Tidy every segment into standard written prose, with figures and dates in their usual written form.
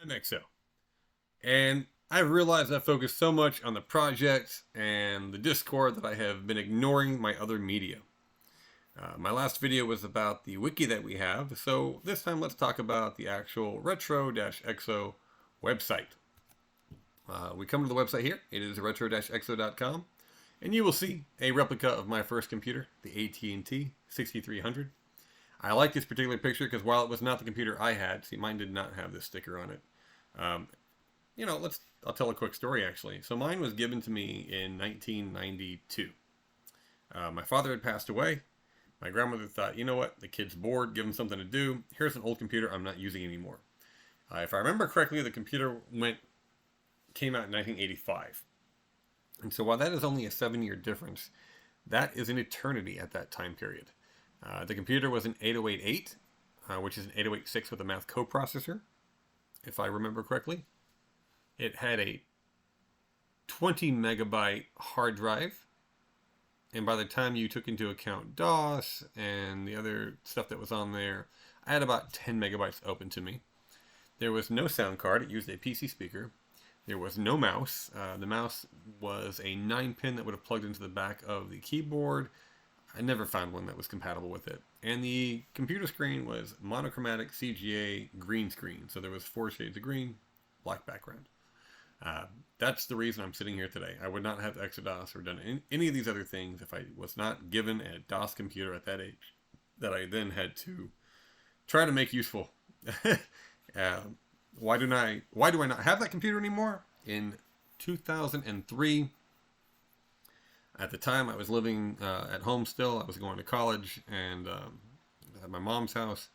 I'm XO. And I've realized I focus so much on the project and the Discord that I have been ignoring my other media. My last video was about the wiki that we have, so this time let's talk about the actual retro-exo website. We come to the website here. It is retro-exo.com, and you will see a replica of my first computer, the AT&T 6300. I like this particular picture because while it was not the computer I had, see, mine did not have this sticker on it. Um, I'll tell a quick story actually. So mine was given to me in 1992. My father had passed away. My grandmother thought, you know what, the kid's bored, give him something to do. Here's an old computer I'm not using anymore. If I remember correctly, the computer came out in 1985. And so while that is only a 7-year difference, that is an eternity at that time period. The computer was an 8088, which is an 8086 with a math coprocessor, if I remember correctly. It had a 20 megabyte hard drive. And by the time you took into account DOS and the other stuff that was on there, I had about 10 megabytes open to me. There was no sound card. It used a PC speaker. There was no mouse. The mouse was a 9-pin that would have plugged into the back of the keyboard. I never found one that was compatible with it. And the computer screen was monochromatic CGA green screen. So there was 4 shades of green, black background. That's the reason I'm sitting here today. I would not have Exodus or done any of these other things if I was not given a DOS computer at that age that I then had to try to make useful. Why do I not have that computer anymore? In 2003, at the time I was living at home still. I was going to college and at my mom's house,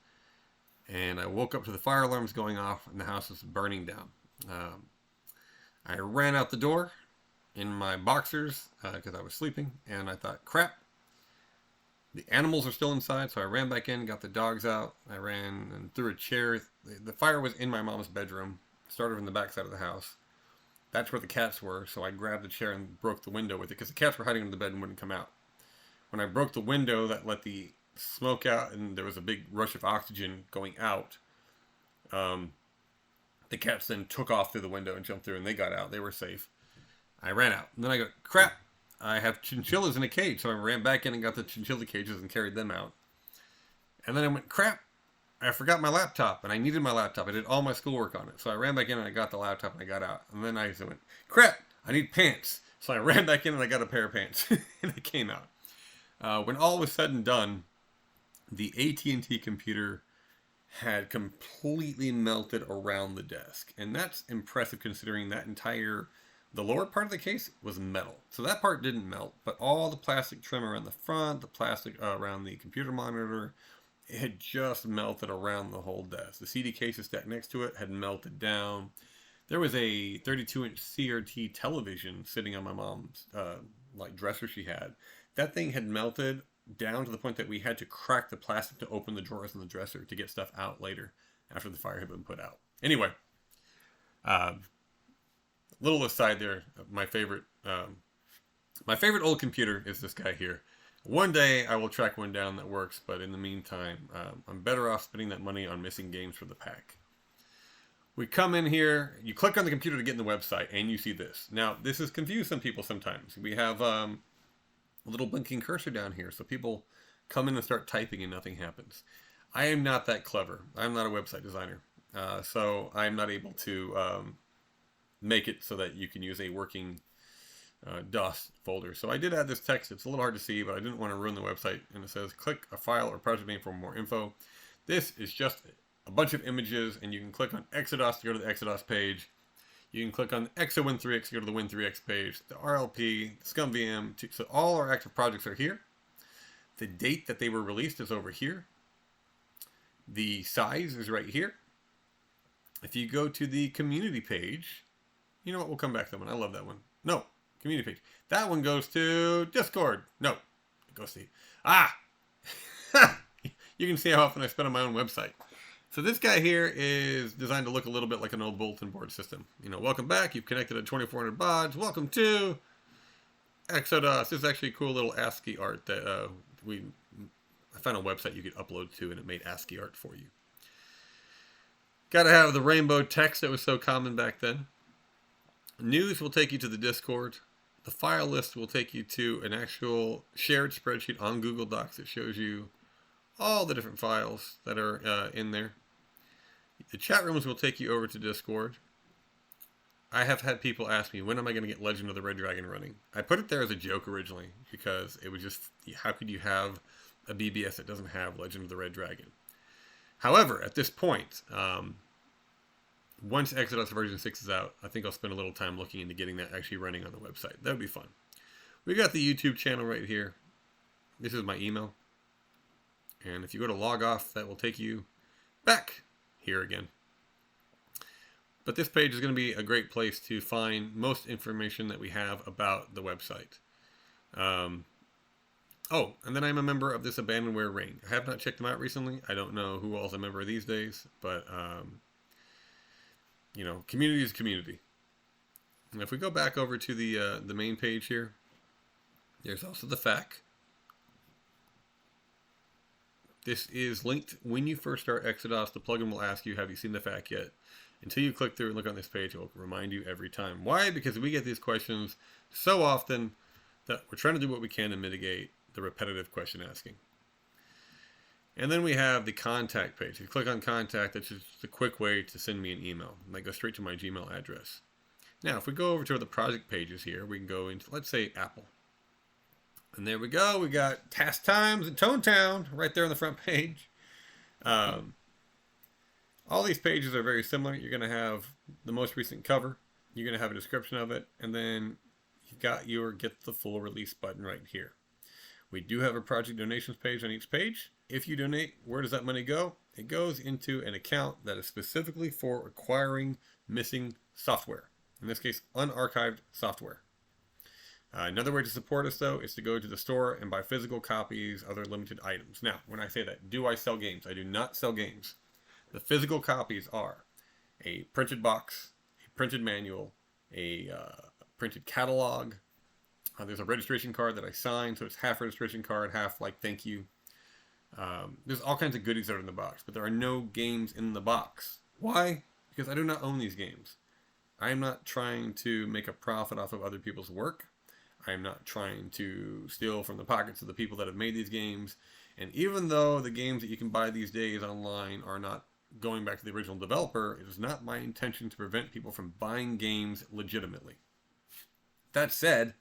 and I woke up to the fire alarms going off and the house was burning down. I ran out the door in my boxers because I was sleeping, and I thought, crap, the animals are still inside, so I ran back in, got the dogs out. I ran and threw a chair. The fire was in my mom's bedroom, started from the back side of the house. That's where the cats were, so I grabbed the chair and broke the window with it because the cats were hiding under the bed and wouldn't come out. When I broke the window, that let the smoke out, and there was a big rush of oxygen going out. The cats then took off through the window and jumped through, and they got out. They were safe. I ran out. And then I go, crap, I have chinchillas in a cage. So I ran back in and got the chinchilla cages and carried them out. And then I went, crap, I forgot my laptop, and I needed my laptop. I did all my schoolwork on it. So I ran back in and I got the laptop and I got out. And then I went, crap, I need pants. So I ran back in and I got a pair of pants. And I came out. When all was said and done, the AT&T computer had completely melted around the desk. And that's impressive considering the lower part of the case was metal. So that part didn't melt, but all the plastic trim around the front, the plastic around the computer monitor, it had just melted around the whole desk. The CD case stacked next to it had melted down. There was a 32-inch CRT television sitting on my mom's dresser she had. That thing had melted down to the point that we had to crack the plastic to open the drawers in the dresser to get stuff out later after the fire had been put out. Anyway, little aside there, my favorite old computer is this guy here. One day I will track one down that works, but in the meantime, I'm better off spending that money on missing games for the pack. We come in here, you click on the computer to get in the website, and you see this. Now, this has confused some people sometimes. We have a little blinking cursor down here, so people come in and start typing and nothing happens. I am not that clever. I'm not a website designer, so I'm not able to make it so that you can use a working DOS folder. So I did add this text. It's a little hard to see, but I didn't want to ruin the website. And it says, click a file or project name for more info. This is just a bunch of images, and you can click on Exodus to go to the Exodus page. You can click on the ExoWin3X to go to the Win3X page, the RLP, the ScumVM. So all our active projects are here. The date that they were released is over here. The size is right here. If you go to the community page, you know what? We'll come back to that one. I love that one. No, community page. That one goes to Discord. No, it goes to... You can see how often I spend on my own website. So this guy here is designed to look a little bit like an old bulletin board system. You know, welcome back. You've connected at 2400 baud. Welcome to Exodus. This is actually a cool little ASCII art that I found a website you could upload to, and it made ASCII art for you. Gotta have the rainbow text that was so common back then. News will take you to the Discord. The file list will take you to an actual shared spreadsheet on Google Docs that shows you all the different files that are in there. The chat rooms will take you over to Discord. I have had people ask me, when am I going to get Legend of the Red Dragon running? I put it there as a joke originally because it was just, how could you have a BBS that doesn't have Legend of the Red Dragon? However, at this point, once Exodus version 6 is out, I think I'll spend a little time looking into getting that actually running on the website. That would be fun. We got the YouTube channel right here. This is my email. And if you go to log off, that will take you back here again. But this page is going to be a great place to find most information that we have about the website. Oh, and then I'm a member of this Abandonware Ring. I have not checked them out recently. I don't know who all's a member these days, but you know, community is community. And if we go back over to the main page here, there's also the FAQ. This is linked when you first start Exodus. The plugin will ask you, have you seen the FAQ yet? Until you click through and look on this page, it will remind you every time. Why? Because we get these questions so often that we're trying to do what we can to mitigate the repetitive question asking. And then we have the contact page. If you click on contact, that's just a quick way to send me an email. And I go straight to my Gmail address. Now, if we go over to the project pages here, we can go into, let's say, Apple. And there we go. We got Task Times and Tone Town right there on the front page. All these pages are very similar. You're going to have the most recent cover. You're going to have a description of it. And then you've got your Get the Full Release button right here. We do have a project donations page on each page. If you donate, where does that money go? It goes into an account that is specifically for acquiring missing software. In this case, unarchived software. Another way to support us, though, is to go to the store and buy physical copies, other limited items. Now, when I say that, do I sell games? I do not sell games. The physical copies are a printed box, a printed manual, a printed catalog. There's a registration card that I sign, so it's half registration card, half like thank you. There's all kinds of goodies that are in the box, but there are no games in the box. Why? Because I do not own these games. I am not trying to make a profit off of other people's work. I am not trying to steal from the pockets of the people that have made these games. And even though the games that you can buy these days online are not going back to the original developer, it is not my intention to prevent people from buying games legitimately. That said,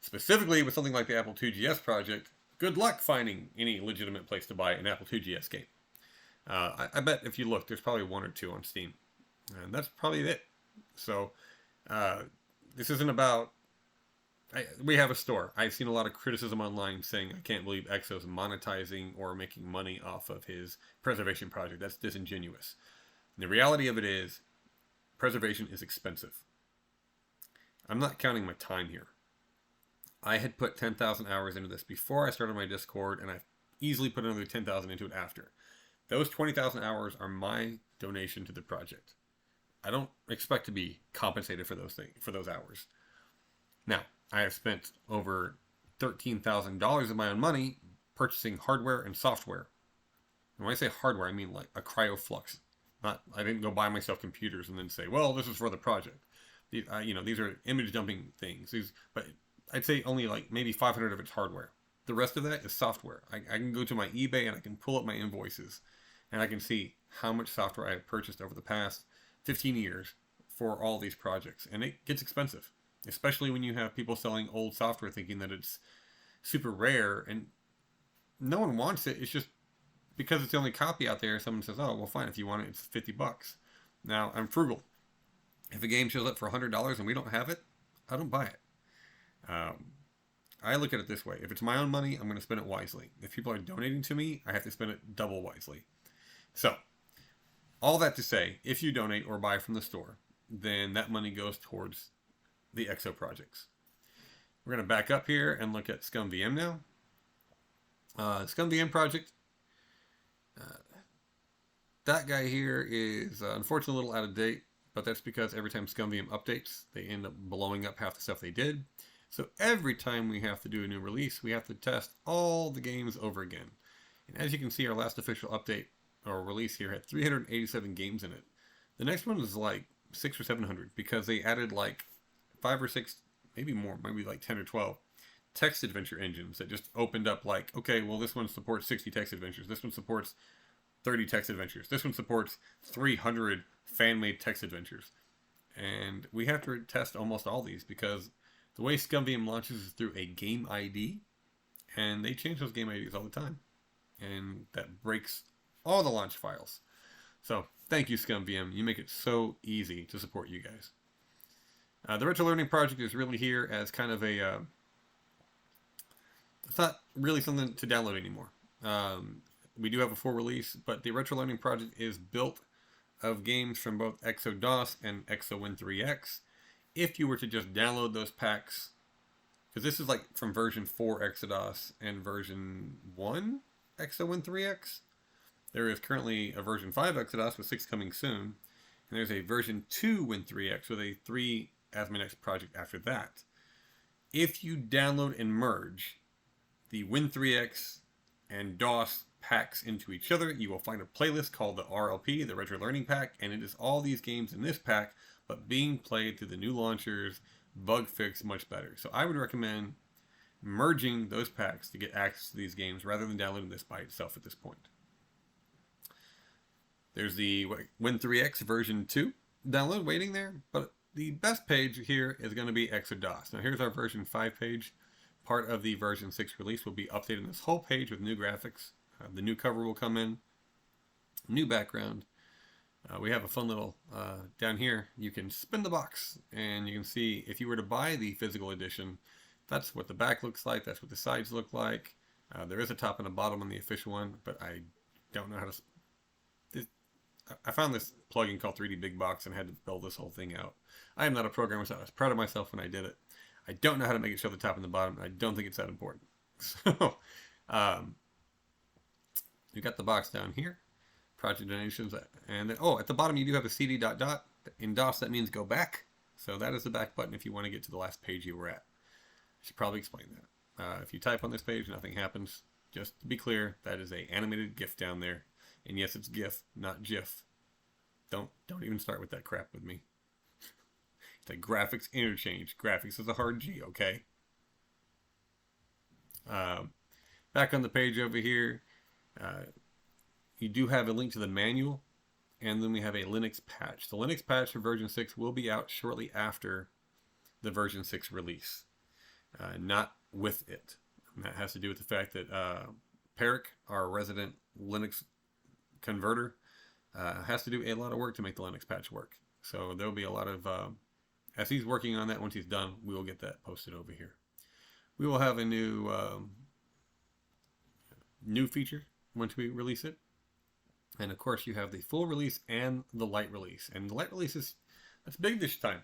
specifically with something like the Apple IIGS project, good luck finding any legitimate place to buy an Apple IIGS game. I bet if you look, there's probably one or two on Steam. And that's probably it. So, this isn't about... we have a store. I've seen a lot of criticism online saying, I can't believe Exo's monetizing or making money off of his preservation project. That's disingenuous. And the reality of it is, preservation is expensive. I'm not counting my time here. I had put 10,000 hours into this before I started my Discord, and I've easily put another 10,000 into it after. Those 20,000 hours are my donation to the project. I don't expect to be compensated for those things, for those hours. Now, I have spent over $13,000 of my own money purchasing hardware and software. And when I say hardware, I mean like a CryoFlux. I didn't go buy myself computers and then say, well, this is for the project. These are image dumping things. But I'd say only like maybe 500 of it's hardware. The rest of that is software. I can go to my eBay and I can pull up my invoices and I can see how much software I have purchased over the past 15 years for all these projects. And it gets expensive, especially when you have people selling old software thinking that it's super rare and no one wants it. It's just because it's the only copy out there. Someone says, oh, well, fine. If you want it, it's $50. Now, I'm frugal. If a game shows up for $100 and we don't have it, I don't buy it. I look at it this way. If it's my own money, I'm going to spend it wisely. If people are donating to me, I have to spend it double wisely. So, all that to say, if you donate or buy from the store, then that money goes towards the Exo projects. We're going to back up here and look at ScumVM now. ScumVM project. That guy here is unfortunately a little out of date, but that's because every time ScumVM updates, they end up blowing up half the stuff they did. So every time we have to do a new release, we have to test all the games over again. And as you can see, our last official update or release here had 387 games in it. The next one is like 600 or 700 because they added like 5 or 6, maybe more, maybe like 10 or 12 text adventure engines that just opened up like, okay, well, this one supports 60 text adventures. This one supports 30 text adventures. This one supports 300 fan-made text adventures. And we have to test almost all these because the way ScummVM launches is through a game ID, and they change those game IDs all the time. And that breaks all the launch files. So thank you, ScummVM. You make it so easy to support you guys. The Retro Learning Project is really here as kind of a... it's not really something to download anymore. We do have a full release, but the Retro Learning Project is built of games from both ExoDOS and ExoWin3X. If you were to just download those packs, because this is like from version 4 ExoDOS and version 1 ExoWin3X. There is currently a version 5 ExoDOS with 6 coming soon, and there's a version 2 Win3X with a 3 as my next project after that. If you download and merge the Win3X and DOS packs into each other, you will find a playlist called the RLP, the Retro Learning Pack, and it is all these games in this pack, but being played through the new launchers, bug fixed much better. So I would recommend merging those packs to get access to these games rather than downloading this by itself at this point. There's the Win3X version 2 download waiting there, but the best page here is going to be ExoDOS. Now here's our version 5 page. Part of the version 6 release will be updating this whole page with new graphics. The new cover will come in, new background. We have a fun little, down here, you can spin the box and you can see if you were to buy the physical edition, that's what the back looks like, that's what the sides look like. There is a top and a bottom on the official one, but I don't know how to... I found this plugin called 3D Big Box and had to build this whole thing out. I am not a programmer, so I was proud of myself when I did it. I don't know how to make it show the top and the bottom, and I don't think it's that important. So, you got the box down here, project donations, and then, oh, at the bottom you do have a CD ... In DOS, that means go back. So that is the back button if you want to get to the last page you were at. I should probably explain that. If you type on this page, nothing happens. Just to be clear, that is a animated GIF down there. And yes, it's GIF, not GIF. Don't even start with that crap with me. It's a graphics interchange. Graphics is a hard G, okay? Back on the page over here, you do have a link to the manual, and then we have a Linux patch. The Linux patch for version 6 will be out shortly after the version 6 release, not with it. And that has to do with the fact that Perik, our resident Linux converter, has to do a lot of work to make the Linux patch work. So there will be a lot of, as he's working on that, once he's done, we will get that posted over here. We will have a new new feature once we release it. And of course you have the full release and the light release. And the light release that's big this time.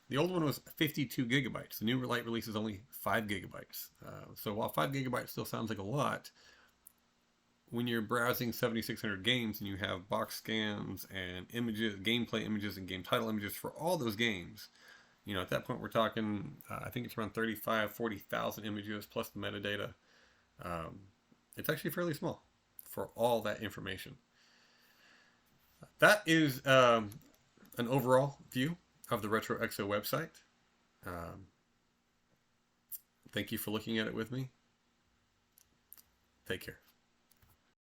The old one was 52 gigabytes. The new light release is only 5 gigabytes. So while 5 gigabytes still sounds like a lot, when you're browsing 7,600 games and you have box scans and images, gameplay images and game title images for all those games, you know, at that point we're talking, I think it's around 40,000 images plus the metadata. It's actually fairly small for all that information. That is an overall view of the Retro Exo website. Thank you for looking at it with me. Take care.